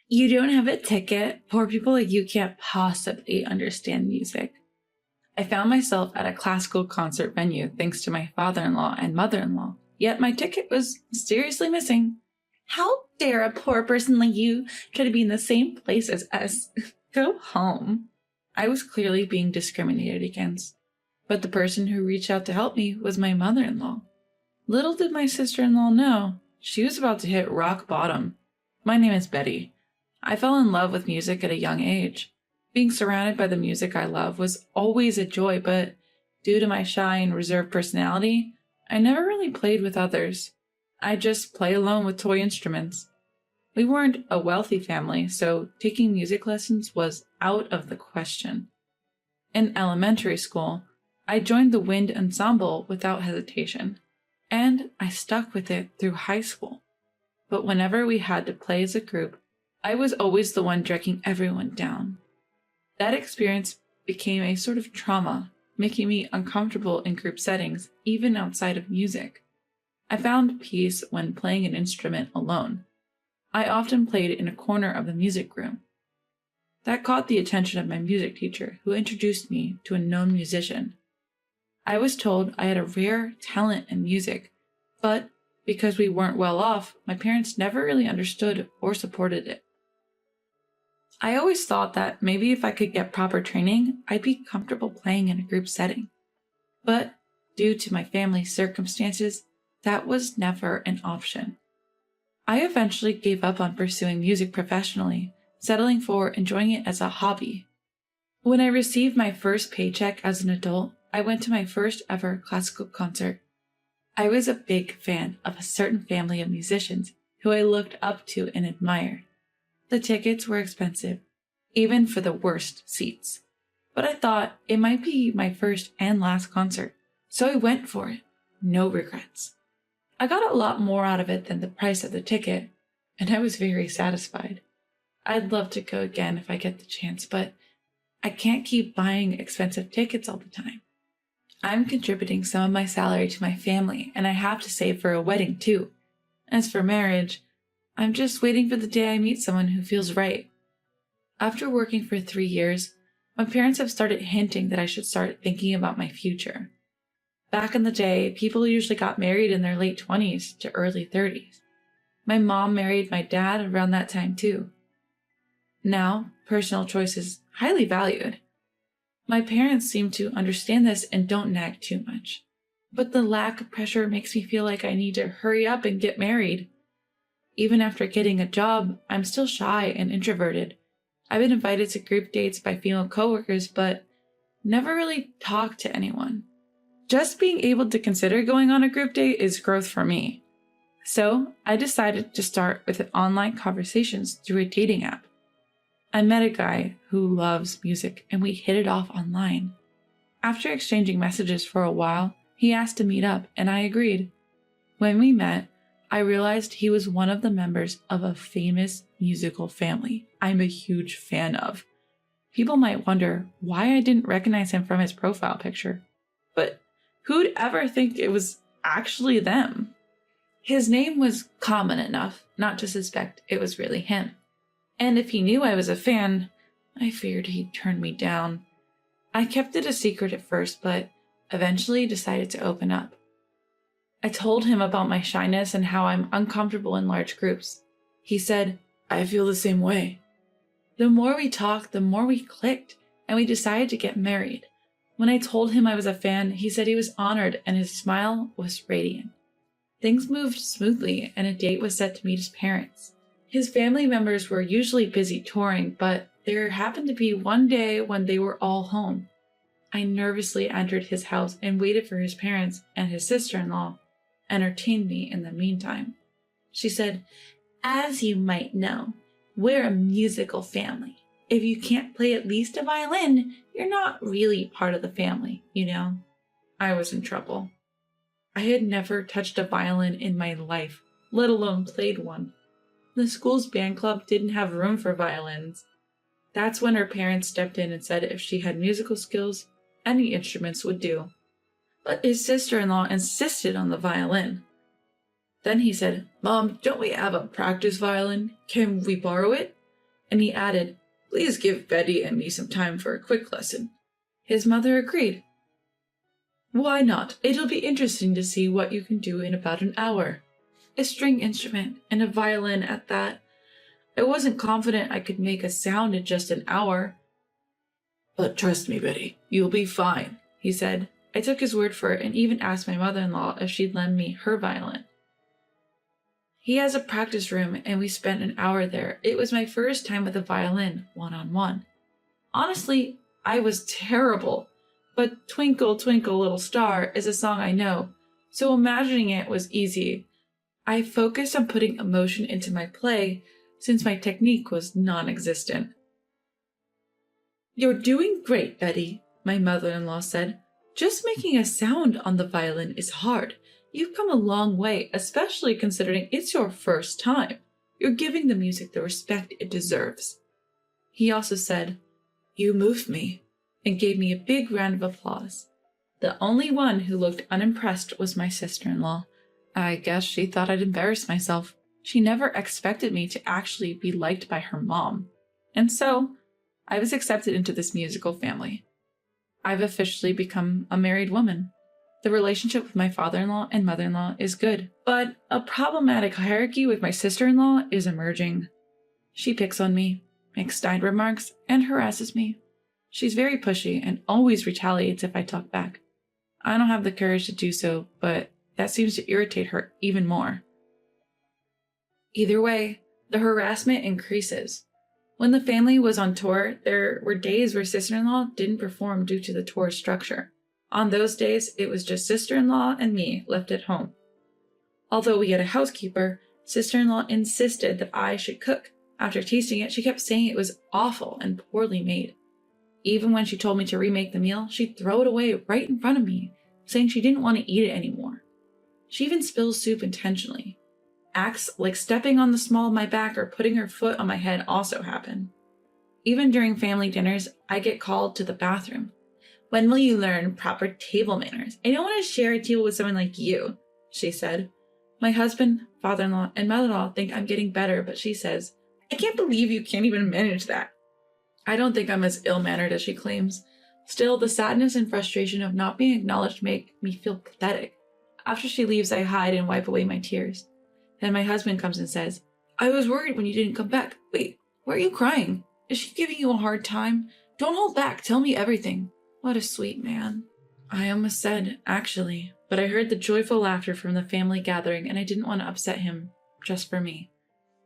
You don't have a ticket? Poor people like you can't possibly understand music. I found myself at a classical concert venue thanks to my father-in-law and mother-in-law, yet my ticket was mysteriously missing. How dare a poor person like you try to be in the same place as us? Go home. I was clearly being discriminated against, but the person who reached out to help me was my mother-in-law. Little did my sister-in-law know, she was about to hit rock bottom. My name is Betty. I fell in love with music at a young age. Being surrounded by the music I love was always a joy, but due to my shy and reserved personality, I never really played with others. I just play alone with toy instruments. We weren't a wealthy family, so taking music lessons was out of the question. In elementary school, I joined the wind ensemble without hesitation, and I stuck with it through high school. But whenever we had to play as a group, I was always the one dragging everyone down. That experience became a sort of trauma, making me uncomfortable in group settings, even outside of music. I found peace when playing an instrument alone. I often played in a corner of the music room. That caught the attention of my music teacher, who introduced me to a known musician. I was told I had a rare talent in music, but because we weren't well off, my parents never really understood or supported it. I always thought that maybe if I could get proper training, I'd be comfortable playing in a group setting. But due to my family's circumstances, that was never an option. I eventually gave up on pursuing music professionally, settling for enjoying it as a hobby. When I received my first paycheck as an adult, I went to my first ever classical concert. I was a big fan of a certain family of musicians who I looked up to and admired. The tickets were expensive, even for the worst seats. But I thought it might be my first and last concert, so I went for it. No regrets. I got a lot more out of it than the price of the ticket, and I was very satisfied. I'd love to go again if I get the chance, but I can't keep buying expensive tickets all the time. I'm contributing some of my salary to my family, and I have to save for a wedding too. As for marriage, I'm just waiting for the day I meet someone who feels right. After working for 3 years, my parents have started hinting that I should start thinking about my future. Back in the day, people usually got married in their late 20s to early 30s. My mom married my dad around that time too. Now, personal choice is highly valued. My parents seem to understand this and don't nag too much. But the lack of pressure makes me feel like I need to hurry up and get married. Even after getting a job, I'm still shy and introverted. I've been invited to group dates by female coworkers, but never really talked to anyone. Just being able to consider going on a group date is growth for me. So I decided to start with online conversations through a dating app. I met a guy who loves music and we hit it off online. After exchanging messages for a while, he asked to meet up and I agreed. When we met, I realized he was one of the members of a famous musical family I'm a huge fan of. People might wonder why I didn't recognize him from his profile picture, but who'd ever think it was actually them? His name was common enough not to suspect it was really him. And if he knew I was a fan, I feared he'd turn me down. I kept it a secret at first, but eventually decided to open up. I told him about my shyness and how I'm uncomfortable in large groups. He said, "I feel the same way." The more we talked, the more we clicked, and we decided to get married. When I told him I was a fan, he said he was honored and his smile was radiant. Things moved smoothly and a date was set to meet his parents. His family members were usually busy touring, but there happened to be one day when they were all home. I nervously entered his house and waited for his parents and his sister-in-law, entertained me in the meantime. She said, "As you might know, we're a musical family. If you can't play at least a violin, you're not really part of the family, you know." I was in trouble. I had never touched a violin in my life, let alone played one. The school's band club didn't have room for violins. That's when her parents stepped in and said if she had musical skills, any instruments would do. But his sister-in-law insisted on the violin. Then he said, "Mom, don't we have a practice violin? Can we borrow it?" And he added, "Please give Betty and me some time for a quick lesson." His mother agreed. "Why not? It'll be interesting to see what you can do in about an hour." A string instrument, and a violin at that. I wasn't confident I could make a sound in just an hour. "But trust me, Betty, you'll be fine," he said. I took his word for it and even asked my mother-in-law if she'd lend me her violin. He has a practice room, and we spent an hour there. It was my first time with a violin, one-on-one. Honestly, I was terrible, but Twinkle, Twinkle, Little Star is a song I know, so imagining it was easy. I focused on putting emotion into my play since my technique was non-existent. "You're doing great, Betty," my mother-in-law said. "Just making a sound on the violin is hard. You've come a long way, especially considering it's your first time. You're giving the music the respect it deserves." He also said, "You moved me," and gave me a big round of applause. The only one who looked unimpressed was my sister-in-law. I guess she thought I'd embarrass myself. She never expected me to actually be liked by her mom. And so, I was accepted into this musical family. I've officially become a married woman. The relationship with my father-in-law and mother-in-law is good, but a problematic hierarchy with my sister-in-law is emerging. She picks on me, makes snide remarks, and harasses me. She's very pushy and always retaliates if I talk back. I don't have the courage to do so, but that seems to irritate her even more. Either way, the harassment increases. When the family was on tour, there were days where sister-in-law didn't perform due to the tour structure. On those days, it was just sister-in-law and me left at home. Although we had a housekeeper, sister-in-law insisted that I should cook. After tasting it, she kept saying it was awful and poorly made. Even when she told me to remake the meal, she'd throw it away right in front of me, saying she didn't want to eat it anymore. She even spills soup intentionally. Acts like stepping on the small of my back or putting her foot on my head also happen. Even during family dinners, I get called to the bathroom. "When will you learn proper table manners? I don't want to share a table with someone like you," she said. My husband, father-in-law, and mother-in-law think I'm getting better, but she says, "I can't believe you can't even manage that." I don't think I'm as ill-mannered as she claims. Still, the sadness and frustration of not being acknowledged make me feel pathetic. After she leaves, I hide and wipe away my tears. Then my husband comes and says, "I was worried when you didn't come back. Wait, why are you crying? Is she giving you a hard time? Don't hold back, tell me everything." What a sweet man. I almost said, "Actually," but I heard the joyful laughter from the family gathering and I didn't want to upset him, just for me.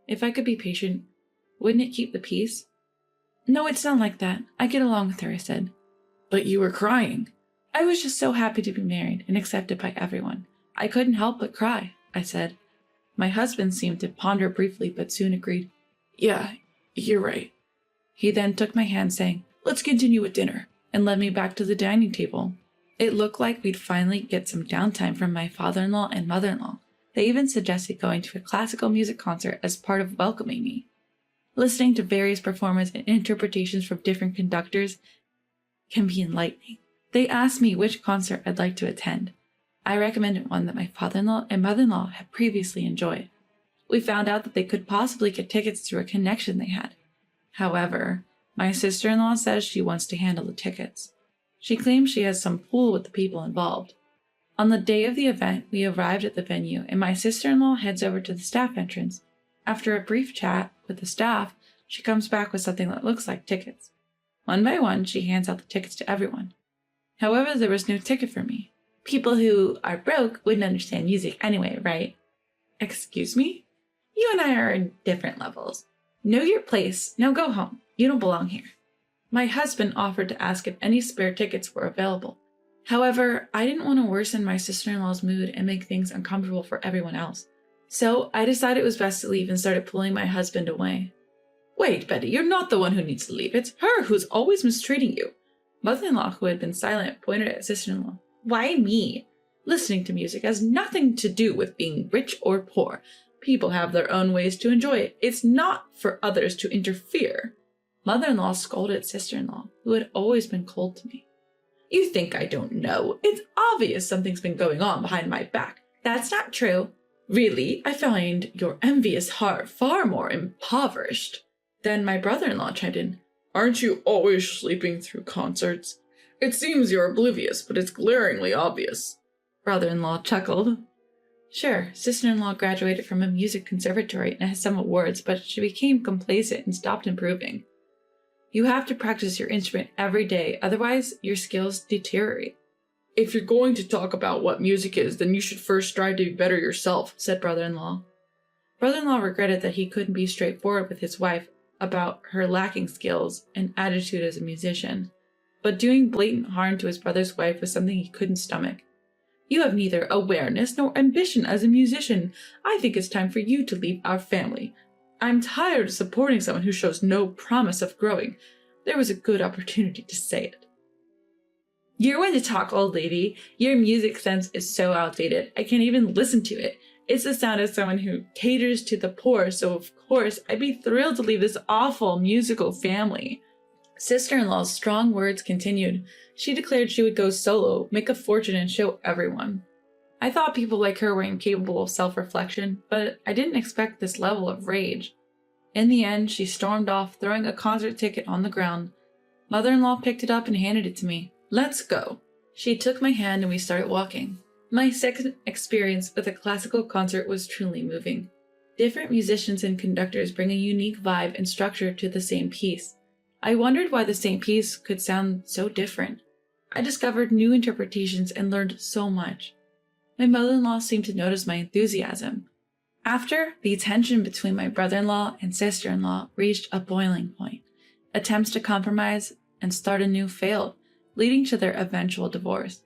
If I could be patient, wouldn't it keep the peace? "No, it's not like that. I get along with her," I said. "But you were crying." "I was just so happy to be married and accepted by everyone. I couldn't help but cry," I said. My husband seemed to ponder briefly, but soon agreed. "Yeah, you're right." He then took my hand, saying, "Let's continue with dinner," and led me back to the dining table. It looked like we'd finally get some downtime from my father-in-law and mother-in-law. They even suggested going to a classical music concert as part of welcoming me. Listening to various performances and interpretations from different conductors can be enlightening. They asked me which concert I'd like to attend. I recommended one that my father-in-law and mother-in-law had previously enjoyed. We found out that they could possibly get tickets through a connection they had. However, my sister-in-law says she wants to handle the tickets. She claims she has some pull with the people involved. On the day of the event, we arrived at the venue, and my sister-in-law heads over to the staff entrance. After a brief chat with the staff, she comes back with something that looks like tickets. One by one, she hands out the tickets to everyone. However, there was no ticket for me. People who are broke wouldn't understand music anyway, right? Excuse me? You and I are in different levels. Know your place. Now go home. You don't belong here. My husband offered to ask if any spare tickets were available. However, I didn't want to worsen my sister-in-law's mood and make things uncomfortable for everyone else. So I decided it was best to leave and started pulling my husband away. "Wait, Betty, you're not the one who needs to leave. It's her who's always mistreating you." Mother-in-law, who had been silent, pointed at sister-in-law. "Why me? Listening to music has nothing to do with being rich or poor. People have their own ways to enjoy it. It's not for others to interfere." Mother-in-law scolded sister-in-law, who had always been cold to me. "You think I don't know? It's obvious something's been going on behind my back." "That's not true." "Really? I find your envious heart far more impoverished." Then my brother-in-law chimed in. Aren't you always sleeping through concerts? It seems you're oblivious, but it's glaringly obvious. Brother-in-law chuckled. Sure, sister-in-law graduated from a music conservatory and has some awards, but she became complacent and stopped improving. You have to practice your instrument every day, otherwise your skills deteriorate. If you're going to talk about what music is, then you should first strive to be better yourself, said brother-in-law. Brother-in-law regretted that he couldn't be straightforward with his wife about her lacking skills and attitude as a musician, but doing blatant harm to his brother's wife was something he couldn't stomach. You have neither awareness nor ambition as a musician. I think it's time for you to leave our family. I'm tired of supporting someone who shows no promise of growing. There was a good opportunity to say it. You're one to talk, old lady. Your music sense is so outdated. I can't even listen to it. It's the sound of someone who caters to the poor, so of course I'd be thrilled to leave this awful musical family. Sister-in-law's strong words continued. She declared she would go solo, make a fortune, and show everyone. I thought people like her were incapable of self-reflection, but I didn't expect this level of rage. In the end, she stormed off, throwing a concert ticket on the ground. Mother-in-law picked it up and handed it to me. Let's go. She took my hand and we started walking. My second experience with a classical concert was truly moving. Different musicians and conductors bring a unique vibe and structure to the same piece. I wondered why the same piece could sound so different. I discovered new interpretations and learned so much. My mother-in-law seemed to notice my enthusiasm. After, the tension between my brother-in-law and sister-in-law reached a boiling point. Attempts to compromise and start anew failed, leading to their eventual divorce.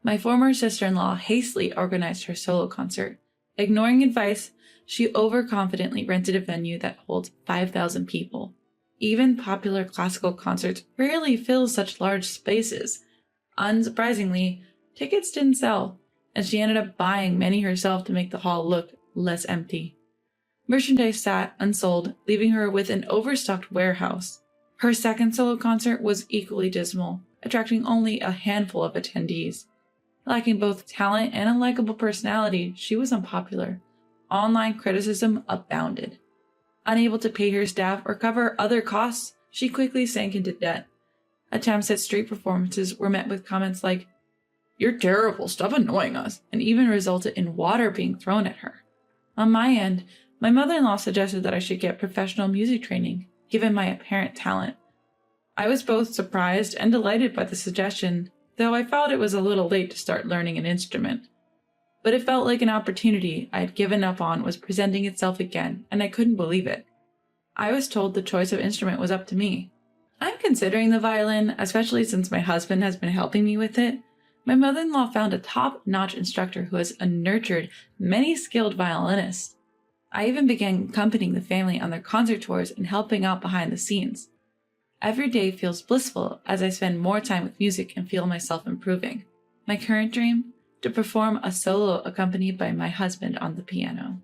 My former sister-in-law hastily organized her solo concert. Ignoring advice, she overconfidently rented a venue that holds 5,000 people. Even popular classical concerts rarely fill such large spaces. Unsurprisingly, tickets didn't sell, and she ended up buying many herself to make the hall look less empty. Merchandise sat unsold, leaving her with an overstocked warehouse. Her second solo concert was equally dismal, attracting only a handful of attendees. Lacking both talent and a likable personality, she was unpopular. Online criticism abounded. Unable to pay her staff or cover other costs, she quickly sank into debt. Attempts at street performances were met with comments like, "You're terrible, stop annoying us," and even resulted in water being thrown at her. On my end, my mother-in-law suggested that I should get professional music training, given my apparent talent. I was both surprised and delighted by the suggestion, though I felt it was a little late to start learning an instrument. But it felt like an opportunity I had given up on was presenting itself again, and I couldn't believe it. I was told the choice of instrument was up to me. I'm considering the violin, especially since my husband has been helping me with it. My mother-in-law found a top-notch instructor who has nurtured many skilled violinists. I even began accompanying the family on their concert tours and helping out behind the scenes. Every day feels blissful as I spend more time with music and feel myself improving. My current dream? To perform a solo accompanied by my husband on the piano.